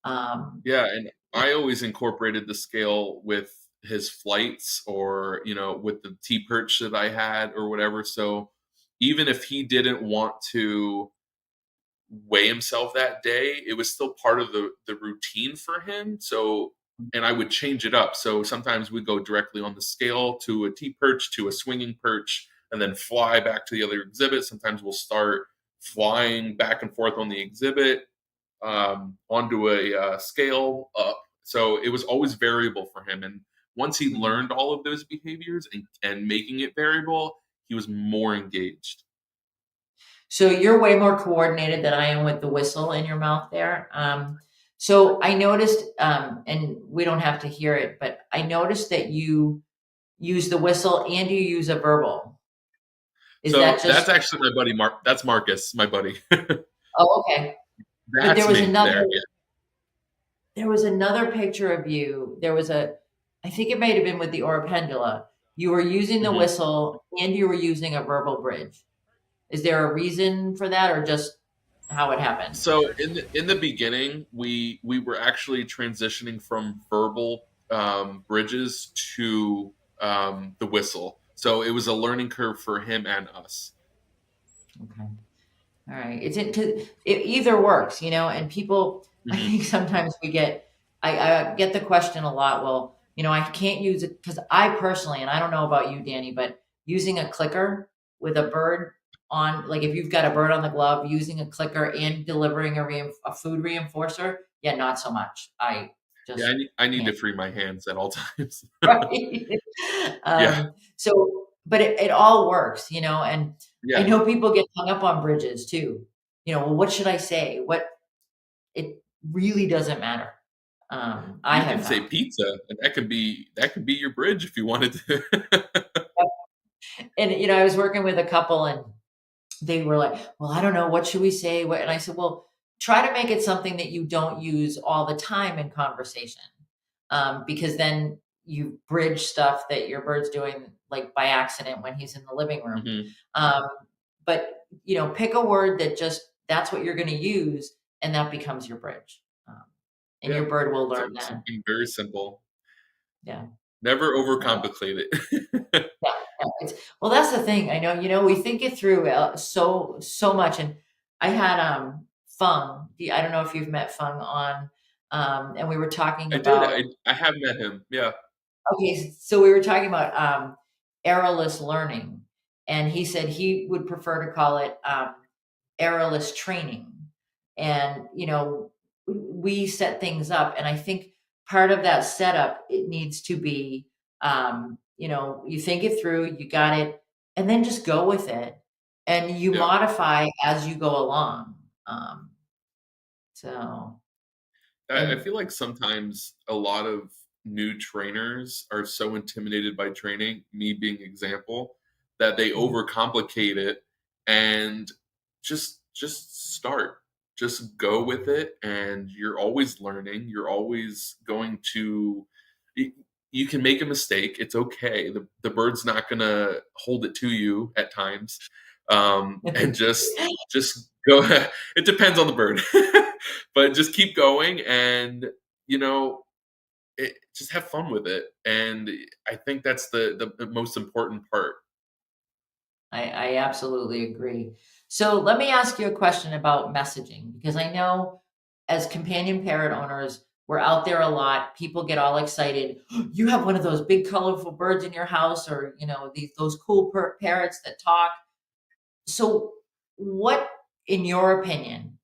S1: Um,
S2: yeah, and I always incorporated the scale with his flights or with the T perch that I had or whatever. So even if he didn't want to weigh himself that day, it was still part of the routine for him. So, and I would change it up. So sometimes we go directly on the scale to a T perch to a swinging perch and then fly back to the other exhibit. Sometimes we'll start flying back and forth on the exhibit, onto a scale up. So it was always variable for him. And once he learned all of those behaviors and making it variable, he was more engaged.
S1: So you're way more coordinated than I am with the whistle in your mouth there. So I noticed, and we don't have to hear it, but I noticed that you use the whistle and you use a verbal. Is
S2: So
S1: that
S2: that's
S1: just,
S2: actually my buddy Mark. That's Marcus, my buddy.
S1: oh, okay. But
S2: That's me there. Yeah.
S1: there was another picture of you. I think it might have been with the Orapendula. You were using the
S2: Mhm.
S1: whistle and you were using a verbal bridge. Is there a reason for that, or just how it happened?
S2: So in the beginning, we were actually transitioning from verbal bridges to the whistle. So it was a learning curve for him and us.
S1: Okay. All right. It either works, and people, I
S2: Hmm.
S1: think sometimes I get the question a lot. Well, I can't use it because I personally, and I don't know about you, Danny, but using a clicker with a bird on, like if you've got a bird on the glove, using a clicker and delivering a food reinforcer, yeah, not so much. I
S2: Yeah,
S1: just
S2: I need to
S1: can't.
S2: free my hands at all times.
S1: Right.
S2: Yeah,
S1: But it all works, and I
S2: yeah.
S1: know people get hung up on bridges too. Well, what should I say? It really doesn't matter. I
S2: You
S1: have
S2: can say
S1: found.
S2: pizza, and that could be your bridge if you wanted to.
S1: And, I was working with a couple and they were like, well, I don't know. What should we say? And I said, well, try to make it something that you don't use all the time in conversation. Because then you bridge stuff that your bird's doing like by accident when he's in the living room.
S2: Hmm.
S1: Um, but pick a word that that's what you're going to use, and that becomes your bridge. And
S2: Yeah.
S1: your bird will
S2: So,
S1: learn that.
S2: something very simple.
S1: Yeah.
S2: Never
S1: Yeah.
S2: overcomplicate it.
S1: Yeah, yeah, well, that's the thing. I know, we think it through so much. And I had Fung. I don't know if you've met Fung on, and we were talking
S2: I did.
S1: about.
S2: I have met him. Yeah.
S1: Okay, so we were talking about errorless learning, and he said he would prefer to call it errorless training. And we set things up, and I think part of that setup, it needs to be, you think it through, you got it, and then just go with it, and you
S2: Yeah.
S1: modify as you go along. So
S2: I
S1: and
S2: feel like sometimes a lot of new trainers are so intimidated by training, me being example, that they
S1: Mhm,
S2: overcomplicate it and just start. Just go with it and you're always learning. You're always going to y- you can make a mistake. It's okay. The bird's not gonna hold it to you at times. And just go. It depends on the bird. But just keep going and you know just have fun with it, and I think that's the most important part.
S1: I absolutely agree. So let me ask you a question about messaging, because I know as companion parrot owners, we're out there a lot. People get all excited. You have one of those big colorful birds in your house, or those cool parrots that talk. So what, in your opinion,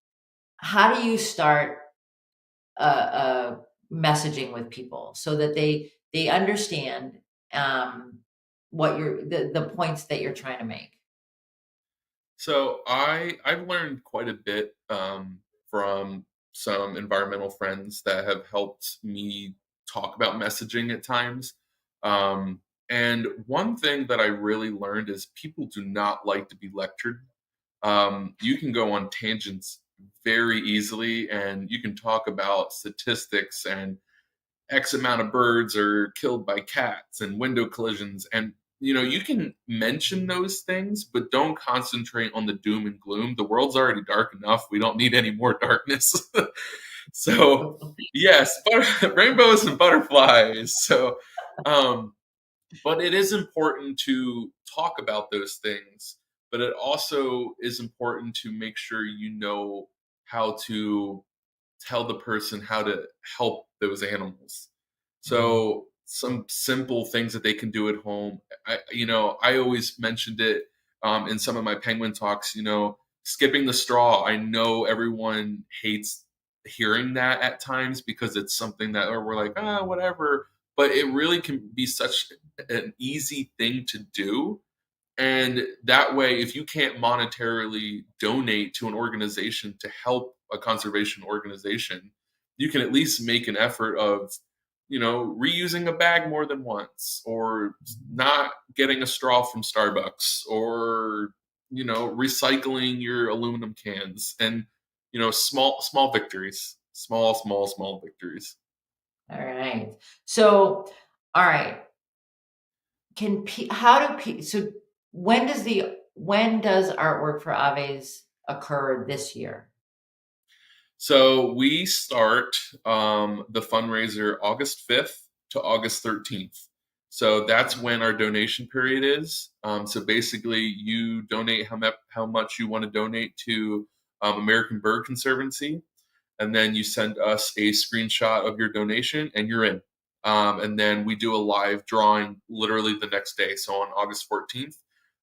S1: how do you start messaging with people so that they understand what the points that you're trying to make?
S2: So I've learned quite a bit from some environmental friends that have helped me talk about messaging at times. Um, and one thing that I really learned is people do not like to be lectured. You can go on tangents very easily, and you can talk about statistics and X amount of birds are killed by cats and window collisions. And, you can mention those things, but don't concentrate on the doom and gloom. The world's already dark enough. We don't need any more darkness. So, yes, rainbows and butterflies. So, um, but it is important to talk about those things, but it also is important to make sure you know how to tell the person how to help those animals.
S1: Mhm.
S2: So some simple things that they can do at home. I always mentioned it in some of my penguin talks. Skipping the straw. I know everyone hates hearing that at times because it's something that or we're like, whatever. But it really can be such an easy thing to do, and that way, if you can't monetarily donate to an organization to help a conservation organization, you can at least make an effort of, reusing a bag more than once, or not getting a straw from Starbucks, or, recycling your aluminum cans, and, small victories, small victories.
S1: All right. So, all right. How do so when does artwork for Aves occur this year?
S2: So we start the fundraiser August 5th to August 13th. So that's when our donation period is. So basically, you donate how much you want to donate to American Bird Conservancy, and then you send us a screenshot of your donation, and you're in. And then we do a live drawing literally the next day. So on August 14th,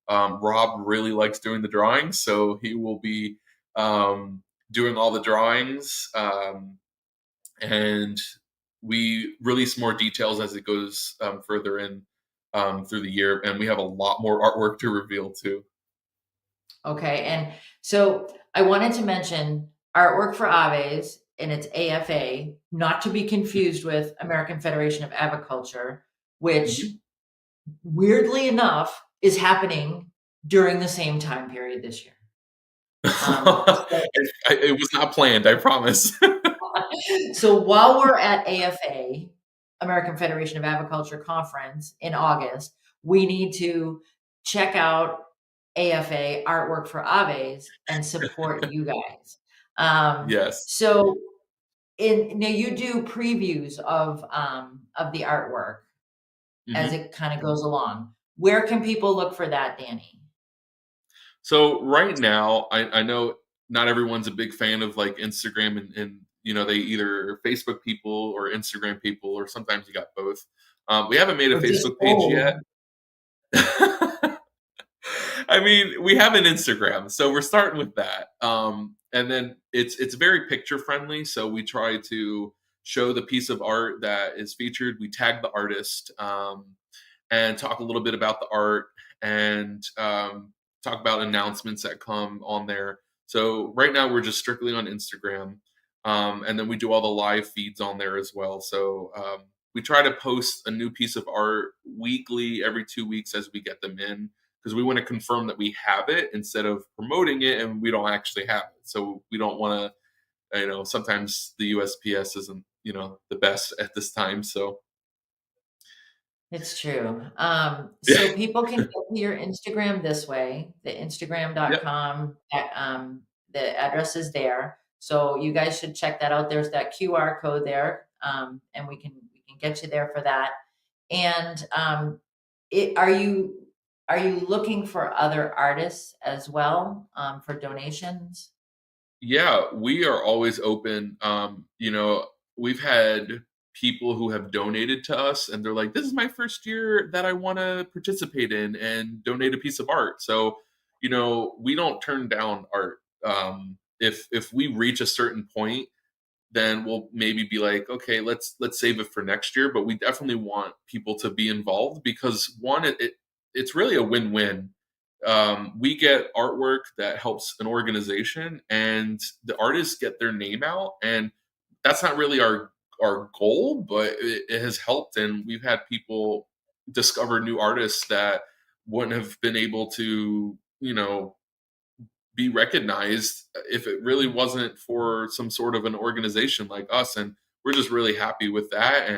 S2: Rob really likes doing the drawings, so he will be um, doing all the drawings. And we release more details as it goes further in through the year, and we have a lot more artwork to reveal too.
S1: Okay, and so I wanted to mention artwork for Aves, and it's AFA, not to be confused with American Federation of Aviculture, which
S2: Mhm.
S1: weirdly enough is happening during the same time period this year. So
S2: It was not planned, I promise.
S1: So while we're at AFA, American Federation of Aviculture Conference in August, we need to check out AFA artwork for Aves and support you guys. Um,
S2: Yes.
S1: so now you do previews of the artwork as
S2: hmm
S1: it kind of goes along. Where can people look for that, Danny?
S2: So right now, I know not everyone's a big fan of like Instagram and they either Facebook people or Instagram people, or sometimes you got both. We haven't made a
S1: Or just
S2: Facebook page yet.
S1: old?
S2: I mean, we have an Instagram, so we're starting with that. And then it's very picture friendly, so we try to show the piece of art that is featured. We tag the artist, and talk a little bit about the art, and talk about announcements that come on there. So right now we're just strictly on Instagram, and then we do all the live feeds on there as well. So we try to post a new piece of art weekly, every 2 weeks as we get them in, because we want to confirm that we have it instead of promoting it and we don't actually have it. So we don't want to, sometimes the USPS isn't, the best at this time. So
S1: It's true. So
S2: yeah,
S1: people can go to your Instagram this way, the
S2: yep.
S1: instagram.com, the address is there. So you guys should check that out. There's that QR code there. And we can get you there for that. And are you looking for other artists as well, for donations?
S2: Yeah, we are always open. We've had people who have donated to us and they're like, this is my first year that I want to participate in and donate a piece of art. So, we don't turn down art. If we reach a certain point, then we'll maybe be like, okay, let's save it for next year. But we definitely want people to be involved, because one, it's really a win-win. We get artwork that helps an organization, and the artists get their name out, and that's not really our goal, but it has helped, and we've had people discover new artists that wouldn't have been able to, be recognized if it really wasn't for some sort of an organization like us. And we're just really happy with that,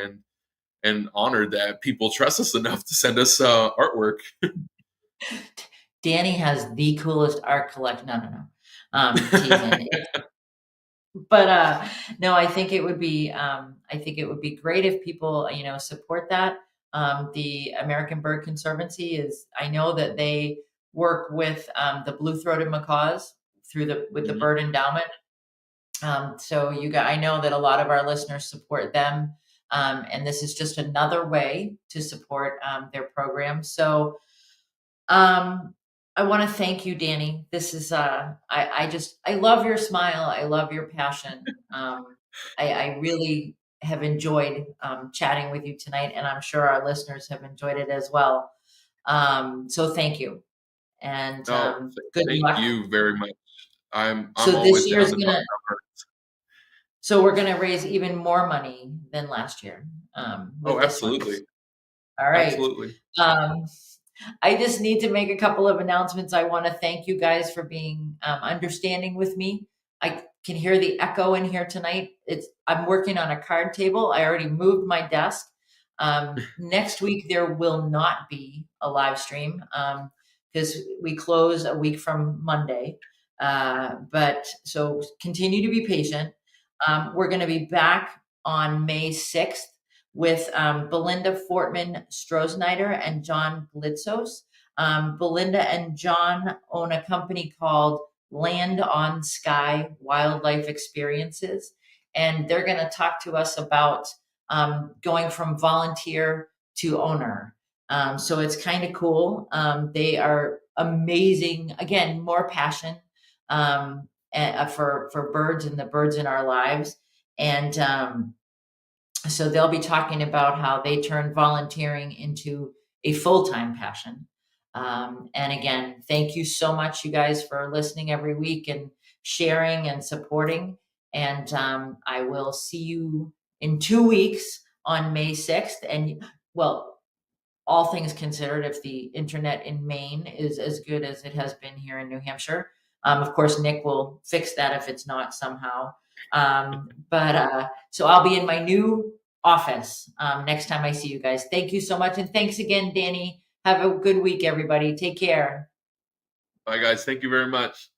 S2: and honored that people trust us enough to send us artwork.
S1: Danny has the coolest art collection. No, no, no. Teasing. But no, I think it would be great if people, support that. The American Bird Conservancy I know that they work with the blue-throated macaws with the
S2: Mhm.
S1: bird endowment. So I know that a lot of our listeners support them. And this is just another way to support their program. So um, I want to thank you, Danny. This is I love your smile. I love your passion. I really have enjoyed chatting with you tonight, and I'm sure our listeners have enjoyed it as well. So thank you, and
S2: Oh,
S1: good
S2: thank
S1: luck.
S2: you very much. I'm
S1: So this
S2: always
S1: year
S2: down
S1: is
S2: to talk
S1: gonna.
S2: about art.
S1: So we're gonna raise even more money than last year
S2: Oh,
S1: with this one.
S2: absolutely,
S1: All right.
S2: absolutely.
S1: Um, I just need to make a couple of announcements. I want to thank you guys for being understanding with me. I can hear the echo in here tonight. I'm working on a card table. I already moved my desk. Next week there will not be a live stream because we close a week from Monday. But so continue to be patient. We're going to be back on May 6th with Belinda Fortman Strosnider and John Glitzos. Belinda and John own a company called Land on Sky Wildlife Experiences, and they're going to talk to us about going from volunteer to owner. So it's kind of cool. They are amazing. Again, more passion for birds and the birds in our lives, and so they'll be talking about how they turned volunteering into a full-time passion. And again, thank you so much, you guys, for listening every week and sharing and supporting. And I will see you in 2 weeks on May 6th. And well, all things considered, if the internet in Maine is as good as it has been here in New Hampshire, of course, Nick will fix that if it's not somehow. But so I'll be in my new office next time I see you guys. Thank you so much. And thanks again, Danny. Have a good week, everybody. Take care.
S2: Bye, guys. Thank you very much.